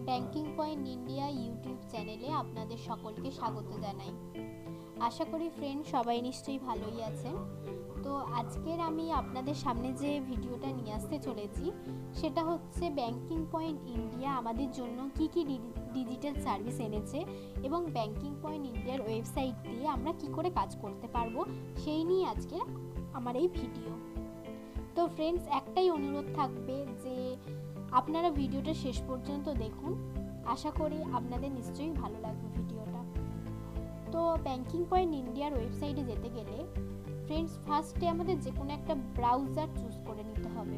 Banking point India YouTube চ্যানেলে আপনাদের সকলকে স্বাগত জানাই। আশা করি ফ্রেন্ড সবাই নিশ্চয়ই ভালোই আছেন। তো আজকের আমি আপনাদের সামনে যে ভিডিওটা নিয়ে আসতে চলেছি সেটা হচ্ছে ব্যাংকিং পয়েন্ট ইন্ডিয়া আমাদের জন্য কি কি ডিজিটাল সার্ভিস এনেছে এবং ব্যাংকিং পয়েন্ট ইন্ডিয়ার ওয়েবসাইট দিয়ে আমরা কি করে কাজ করতে পারবো সেই নিয়ে আজকে আমার এই ভিডিও। তো ফ্রেন্ডস, একটাই অনুরোধ থাকবে যে আপনারা ভিডিওটা শেষ পর্যন্ত দেখুন। আশা করি আপনাদের নিশ্চয়ই ভালো লাগবে ভিডিওটা। তো ব্যাংকিং পয়েন্ট ইন্ডিয়ার ওয়েবসাইটে যেতে গেলে ফ্রেন্ডস ফার্স্টে আমাদের যে কোনো একটা ব্রাউজার চুজ করে নিতে হবে।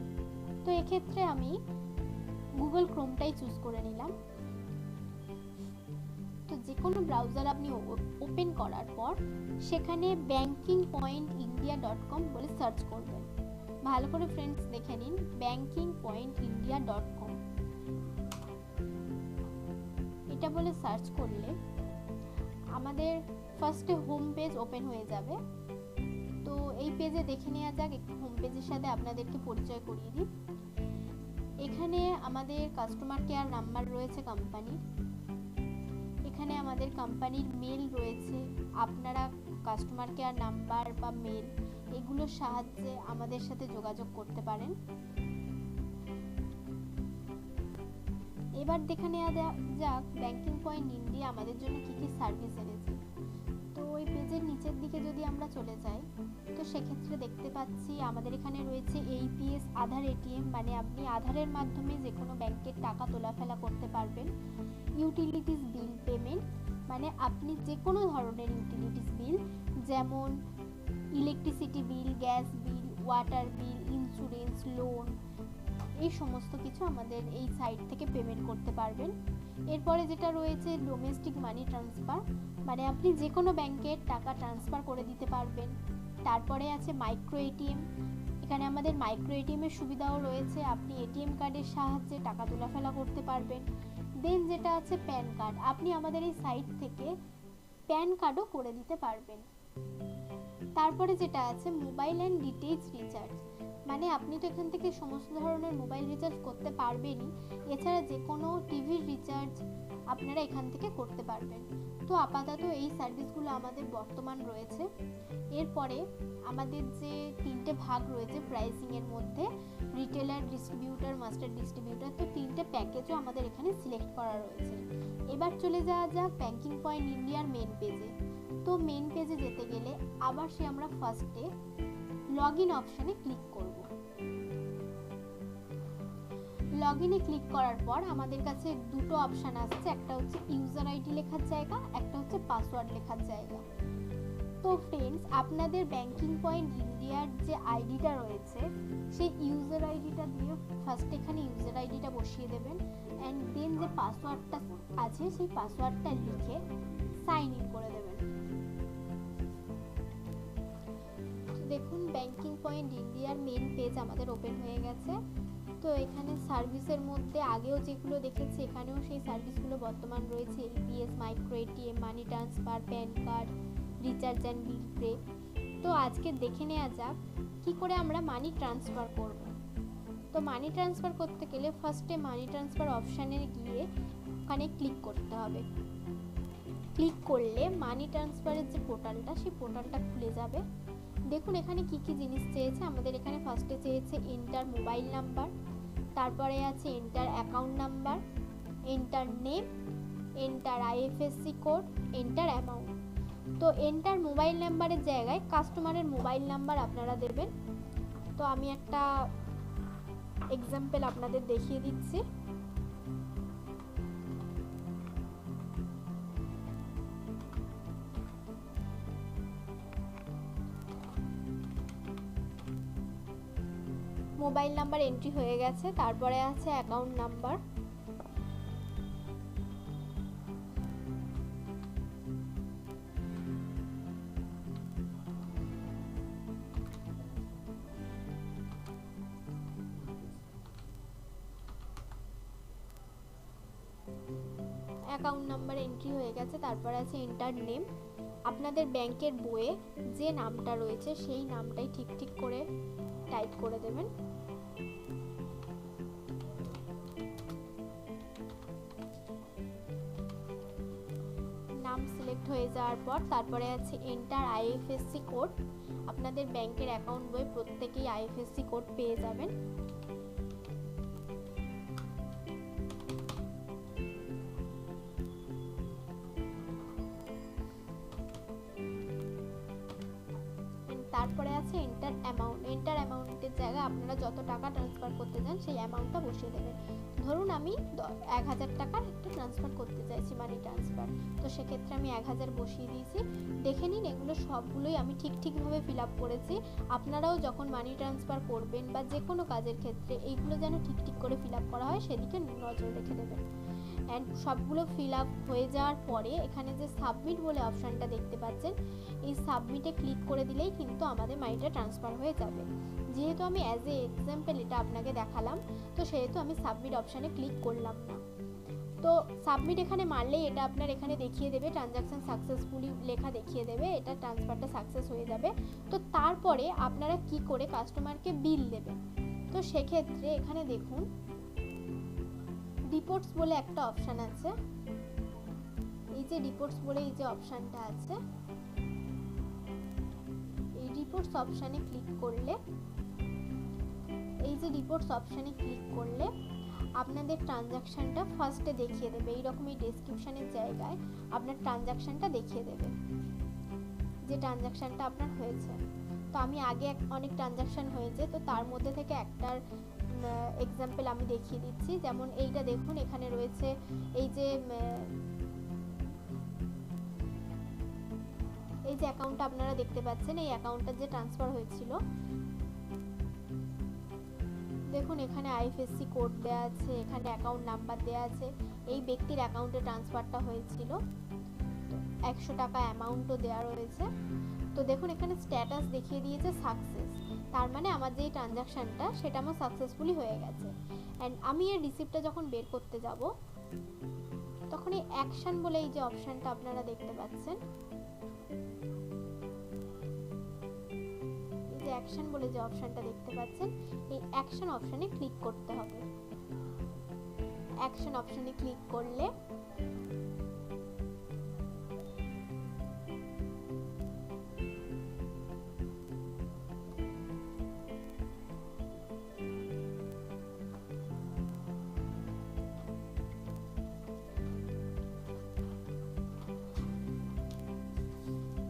তো এক্ষেত্রে আমি গুগল ক্রোমটাই চুজ করে নিলাম। তো যে কোনো ব্রাউজার আপনি ওপেন করার পর সেখানে bankingpointindia.com বলে সার্চ করবেন। ভালো করে ফ্রেন্ডস দেখে নিন, bankingpointindia.com এটা বলে সার্চ করলে আমাদের ফার্স্টে হোম পেজ ওপেন হয়ে যাবে। তো এই পেজে দেখে নেওয়া যাক, একটু হোম পেজের সাথে আপনাদেরকে পরিচয় করিয়ে দিই। এখানে আমাদের কাস্টমার কেয়ার নাম্বার রয়েছে কোম্পানির, এখানে আমাদের কোম্পানির মেল রয়েছে। আপনারা কাস্টমার কেয়ার নাম্বার বা মেল এগুলোর সাহায্যে আমাদের সাথে যোগাযোগ করতে পারেন। এবার দেখে নেওয়া যাক ব্যাংকিং পয়েন্ট ইন্ডিয়া আমাদের জন্য কি কি সার্ভিস এনেছে। তো ওই পেজের নিচের দিকে যদি আমরা চলে যাই তো সেক্ষেত্রে দেখতে পাচ্ছি আমাদের এখানে রয়েছে APS আধার ATM, মানে আপনি আধারের মাধ্যমে যে কোনো ব্যাংকের টাকা তোলাফেলা করতে পারবেন। ইউটিলিটিস বিল পেমেন্ট, মানে আপনি যে কোনো ধরনের ইউটিলিটিস বিল যেমন electricity bill, gas bill, water বিল, ইন্স্যুরেন্স, লোন, এই সমস্ত কিছু আমাদের এই সাইট থেকে পেমেন্ট করতে পারবেন। এরপরে যেটা রয়েছে ডোমেস্টিক মানি ট্রান্সফার, মানে আপনি যে কোনো ব্যাংকের টাকা ট্রান্সফার করে দিতে পারবেন। তারপরে আছে মাইক্রো ATM, এখানে আমাদের মাইক্রো ATM এর সুবিধাও রয়েছে, আপনি ATM কার্ডের সাহায্যে টাকা তোলাফেলা করতে পারবেন। দেন যেটা আছে প্যান কার্ড, আপনি আমাদের এই সাইট থেকে প্যান কার্ডও করে দিতে পারবেন। তারপরে যেটা আছে মোবাইল অ্যান্ড ডিটিএইচ রিচার্জ, মানে আপনি তো এখান থেকে সমস্ত ধরনের মোবাইল রিচার্জ করতে পারবেনই, এছাড়া যে কোনো টিভির রিচার্জ আপনারা এখান থেকে করতে পারবেন। তো আপাতত এই সার্ভিসগুলো আমাদের বর্তমান রয়েছে। এরপরে আমাদের যে তিনটে ভাগ রয়েছে প্রাইসিং এর মধ্যে, রিটেলার, ডিস্ট্রিবিউটর, মাস্টার ডিস্ট্রিবিউটর, তো তিনটে প্যাকেজও আমাদের এখানে সিলেক্ট করা রয়েছে। এবার চলে যাওয়া যাক ব্যাংকিং পয়েন্ট ইন্ডিয়ার মেন পেজে। তো মেন পেজে যেতে গেলে আবার আমরা ফার্স্টে লগইন অপশনে ক্লিক করব। লগইনে ক্লিক করার পর আমাদের কাছে দুটো অপশন আসছে, একটা হচ্ছে ইউজার আইডি লেখার জায়গা, একটা হচ্ছে পাসওয়ার্ড লেখার জায়গা। তো ফ্রেন্ডস, আপনাদের ব্যাংকিং পয়েন্ট ইন্ডিয়ার যে আইডিটা রয়েছে সেই ইউজার আইডিটা দিয়ে ফার্স্ট এখানে ইউজার আইডিটা বসিয়ে দেবেন, অ্যান্ড দেন যে পাসওয়ার্ডটা আছে সেই পাসওয়ার্ডটা লিখে সাইন ইন করে দেবেন। দেখুন ব্যাংকিং পয়েন্ট ইন্ডিয়ার মেন পেজ আমাদের ওপেন হয়ে গেছে। তো এখানে সার্ভিসের মধ্যে আগেও যেগুলো দেখেছি এখানেও সেই সার্ভিসগুলো বর্তমান রয়েছে, APS, micro ATM, money transfer, pan card, recharge and bill pay. তো আজকে দেখে নেওয়া যাক কি করে আমরা মানি ট্রান্সফার করব। তো মানি ট্রান্সফার করতে গেলে ফার্স্টে মানি ট্রান্সফার অপশানে গিয়ে ওখানে ক্লিক করতে হবে। ক্লিক করলে মানি ট্রান্সফারের যে পোর্টালটা সেই পোর্টালটা খুলে যাবে। দেখুন এখানে কি কি জিনিস চেয়েছে আমাদের। এখানে ফার্স্টে চেয়েছে এন্টার মোবাইল নাম্বার, তারপরে আছে enter account number, enter name, enter IFSC code, enter amount. তো এন্টার মোবাইল নাম্বারের জায়গায় কাস্টমারের মোবাইল নাম্বার আপনারা দেবেন। তো আমি একটা এক্সাম্পল আপনাদের দেখিয়ে দিচ্ছি। মোবাইল নাম্বার এন্ট্রি হয়ে গেছে, তারপরে আছে account number. Account number entry হয়ে গেছে, তারপরে আছে এন্টার নেম। আপনাদের ব্যাংকের বইয়ে যে নামটা রয়েছে সেই নামটাই ঠিক করে টাইপ করে দেবেন। কানেক্ট হয়ে যাওয়ার পর তারপরে আছে এন্টার আইএফএসসি কোড। আপনাদের ব্যাংকের অ্যাকাউন্ট বই প্রত্যেকেই আইএফএসসি কোড পেয়ে যাবেন। তারপরে আছে এন্টার অ্যামাউন্ট। এন্টার অ্যামাউন্টের জায়গায় আপনারা যত টাকা ট্রান্সফার করতে চান সেই অ্যামাউন্টটা বসিয়ে দেবেন। ধরুন আমি 1000 টাকার একটা ট্রান্সফার করতে চাইছি, মানি ট্রান্সফার, তো সেক্ষেত্রে আমি 1000 বসিয়ে দিয়েছি। দেখে নিন এগুলো সবগুলোই আমি ঠিকভাবে ফিল আপ করেছি। আপনারাও যখন মানি ট্রান্সফার করবেন বা যে কোনো কাজের ক্ষেত্রে এইগুলো যেন ঠিক করে ফিল আপ করা হয় সেদিকে নজর রেখে দেবেন। অ্যান্ড সবগুলো ফিল আপ হয়ে যাওয়ার পরে এখানে যে সাবমিট বলে অপশানটা দেখতে পাচ্ছেন, এই সাবমিটে ক্লিক করে দিলেই কিন্তু আমাদের মানিটা ট্রান্সফার হয়ে যাবে। যেহেতু আমি অ্যাজ এ এক্সাম্পল এটা আপনাকে দেখালাম, তো সেহেতু আমি সাবমিট অপশানে ক্লিক করলাম না। তো সাবমিট এখানে মারলেই এটা আপনার এখানে দেখিয়ে দেবে ট্রানজাকশন সাকসেসফুলি লেখা দেখিয়ে দেবে, এটা ট্রান্সফারটা সাকসেস হয়ে যাবে। তো তারপরে আপনারা কি করে কাস্টমারকে বিল দেবেন, তো সেক্ষেত্রে এখানে দেখুন রিপোর্টস বলে একটা অপশান আছে। এই যে রিপোর্টস বলে এই যে অপশানটা আছে, এই রিপোর্টস অপশানে ক্লিক করলে আপনাদের ট্রানজাকশনটা ফার্স্টে দেখিয়ে দেবে। এইরকম এই ডেসক্রিপশনের জায়গায় আপনার ট্রানজাকশনটা দেখিয়ে দেবে যে ট্রানজাকশনটা আপনার হয়েছে। তো আমি আগে অনেক ট্রানজাকশন হয়েছে, তো তার মধ্যে থেকে একটার এক্সাম্পল আমি দেখিয়ে দিচ্ছি। যেমন এইটা দেখুন, এখানে রয়েছে এই যে অ্যাকাউন্টটা আপনারা দেখতে পাচ্ছেন, এই অ্যাকাউন্টটা যে ট্রান্সফার হয়েছিল, দেখুন এখানে আইএফএসসি কোড দেওয়া আছে, এখানে অ্যাকাউন্ট নাম্বার দেওয়া আছে, এই ব্যক্তির অ্যাকাউন্টে ট্রান্সফারটা হয়েছিল, 100 টাকা অ্যামাউন্টও দেওয়া রয়েছে। তো দেখুন এখানে স্ট্যাটাস দেখিয়ে দিয়েছে সাকসেস, তার মানে আমার যে ট্রানজাকশনটা সেটা আমার সাকসেসফুলি হয়ে গেছে। অ্যান্ড আমি এর রিসিপ্টটা যখন বের করতে যাব, তখন এই অ্যাকশন বলে এই যে অপশানটা আপনারা দেখতে পাচ্ছেন, এই যে অ্যাকশন বলে যে অপশানটা দেখতে পাচ্ছেন, এই অ্যাকশন অপশানে ক্লিক করতে হবে। অ্যাকশন অপশানে ক্লিক করলে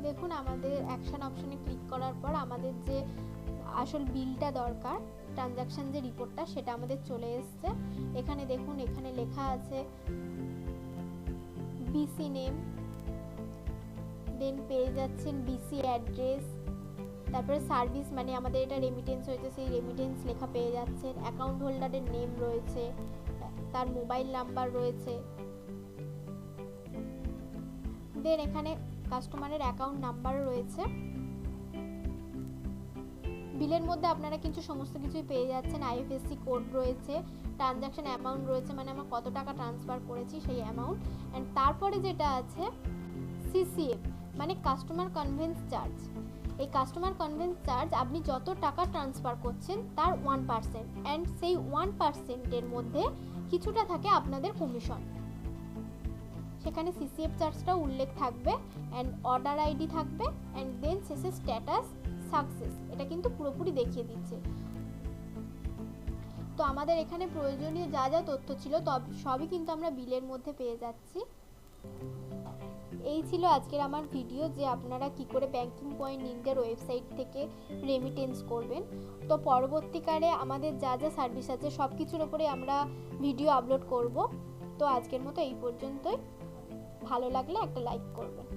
দেখুন আমাদের অ্যাকশন অপশানে ক্লিক করার পর আমাদের যে আসল বিলটা দরকার, ট্রানজাকশন যে রিপোর্টটা, সেটা আমাদের চলে এসছে। এখানে দেখুন এখানে লেখা আছে বিসি নেম, দেন পেয়ে যাচ্ছেন বিসি অ্যাড্রেস, তারপরে সার্ভিস মানে আমাদের এটা রেমিটেন্স হয়েছে সেই রেমিটেন্স লেখা পেয়ে যাচ্ছেন, অ্যাকাউন্ট হোল্ডারের নেম রয়েছে, তার মোবাইল নাম্বার রয়েছে, দেন এখানে কাস্টমারের অ্যাকাউন্ট নাম্বারও রয়েছে। বিলের মধ্যে আপনারা কিন্তু সমস্ত কিছুই পেয়ে যাচ্ছেন, আইএফএসসি কোড রয়েছে, ট্রানজাকশন অ্যামাউন্ট রয়েছে মানে আমার কত টাকা ট্রান্সফার করেছি সেই অ্যামাউন্ট, অ্যান্ড তারপরে যেটা আছে সিসিএফ মানে কাস্টমার কনভেন্স চার্জ। এই কাস্টমার কনভেন্স চার্জ আপনি যত টাকা ট্রান্সফার করছেন তার 1%, অ্যান্ড সেই 1%-এর মধ্যে কিছুটা থাকে আপনাদের কমিশন। সেখানে সিসিএফ চার্জটাও উল্লেখ থাকবে, অ্যান্ড অর্ডার আইডি থাকবে, অ্যান্ড দেন শেষে স্ট্যাটাস সাকসেস, এটা কিন্তু পুরোপুরি দেখিয়ে দিচ্ছে। তো আমাদের এখানে প্রয়োজনীয় যা যা তথ্য ছিল সবই কিন্তু আমরা বিলের মধ্যে পেয়ে যাচ্ছি। এই ছিল আজকের আমার ভিডিও, যে আপনারা কি করে ব্যাংকিং পয়েন্ট ইন্ডিয়ার ওয়েবসাইট থেকে রেমিটেন্স করবেন। তো পরবর্তীকালে আমাদের যা যা সার্ভিস আছে সব কিছুর উপরে আমরা ভিডিও আপলোড করব। তো আজকের মতো এই পর্যন্তই। ভালো লাগলে একটা লাইক করবেন।